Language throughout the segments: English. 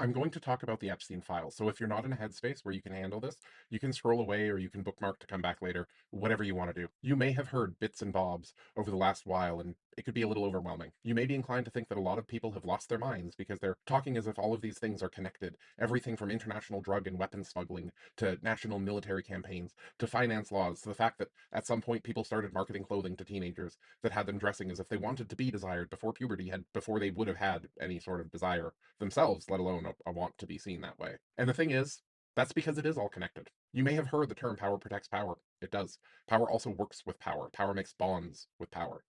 I'm going to talk about the Epstein Files. So if you're not in a headspace where you can handle this, you can scroll away or you can bookmark to come back later, whatever you want to do. You may have heard bits and bobs over the last while, and it could be a little overwhelming. You may be inclined to think that a lot of people have lost their minds because they're talking as if all of these things are connected. Everything from international drug and weapons smuggling to national military campaigns to finance laws to the fact that at some point people started marketing clothing to teenagers that had them dressing as if they wanted to be desired before puberty had before they would have had any sort of desire themselves, let alone a want to be seen that way. And the thing is, that's because it is all connected. You may have heard the term power protects power. It does. Power also works with power. Power makes bonds with power.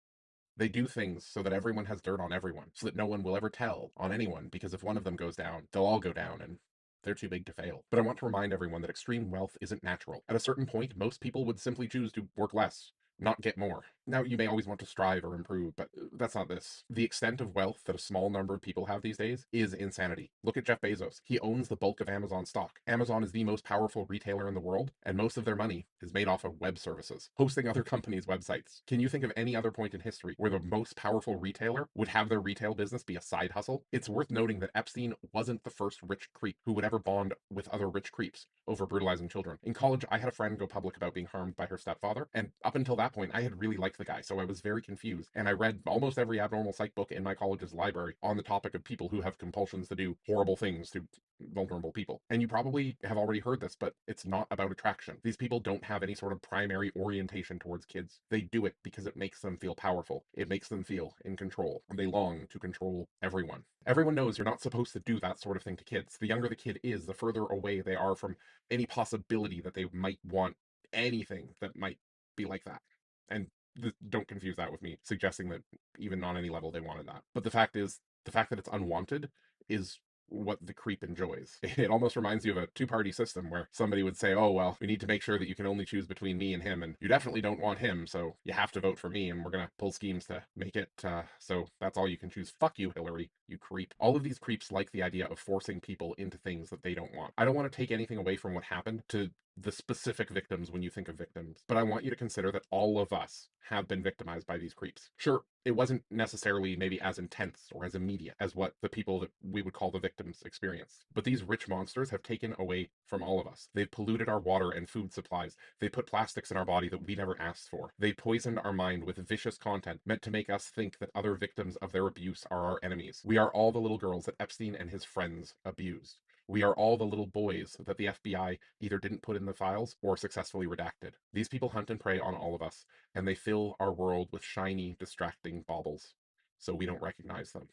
They do things so that everyone has dirt on everyone, so that no one will ever tell on anyone, because if one of them goes down, they'll all go down, and they're too big to fail. But I want to remind everyone that extreme wealth isn't natural. At a certain point, most people would simply choose to work less, not get more. Now, you may always want to strive or improve, but that's not this. The extent of wealth that a small number of people have these days is insanity. Look at Jeff Bezos. He owns the bulk of Amazon stock. Amazon is the most powerful retailer in the world, and most of their money is made off of web services, hosting other companies' websites. Can you think of any other point in history where the most powerful retailer would have their retail business be a side hustle? It's worth noting that Epstein wasn't the first rich creep who would ever bond with other rich creeps over brutalizing children. In college, I had a friend go public about being harmed by her stepfather, and up until that point, I had really liked the guy, so I was very confused. And I read almost every abnormal psych book in my college's library on the topic of people who have compulsions to do horrible things to vulnerable people. And you probably have already heard this, but it's not about attraction. These people don't have any sort of primary orientation towards kids. They do it because it makes them feel powerful. It makes them feel in control. They long to control everyone. Everyone knows you're not supposed to do that sort of thing to kids. The younger the kid is, the further away they are from any possibility that they might want anything that might be like that. And don't confuse that with me suggesting that even on any level they wanted that. But the fact is, the fact that it's unwanted is what the creep enjoys. It almost reminds you of a two-party system where somebody would say, oh, well, we need to make sure that you can only choose between me and him, and you definitely don't want him, so you have to vote for me, and we're going to pull schemes to make it so that's all you can choose. Fuck you, Hillary, you creep. All of these creeps like the idea of forcing people into things that they don't want. I don't want to take anything away from what happened to the specific victims when you think of victims, but I want you to consider that all of us have been victimized by these creeps. Sure, it wasn't necessarily maybe as intense or as immediate as what the people that we would call the victims experienced. But these rich monsters have taken away from all of us. They've polluted our water and food supplies. They put plastics in our body that we never asked for. They poisoned our mind with vicious content meant to make us think that other victims of their abuse are our enemies. We are all the little girls that Epstein and his friends abused. We are all the little boys that the FBI either didn't put in the files or successfully redacted. These people hunt and prey on all of us, and they fill our world with shiny, distracting baubles, so we don't recognize them.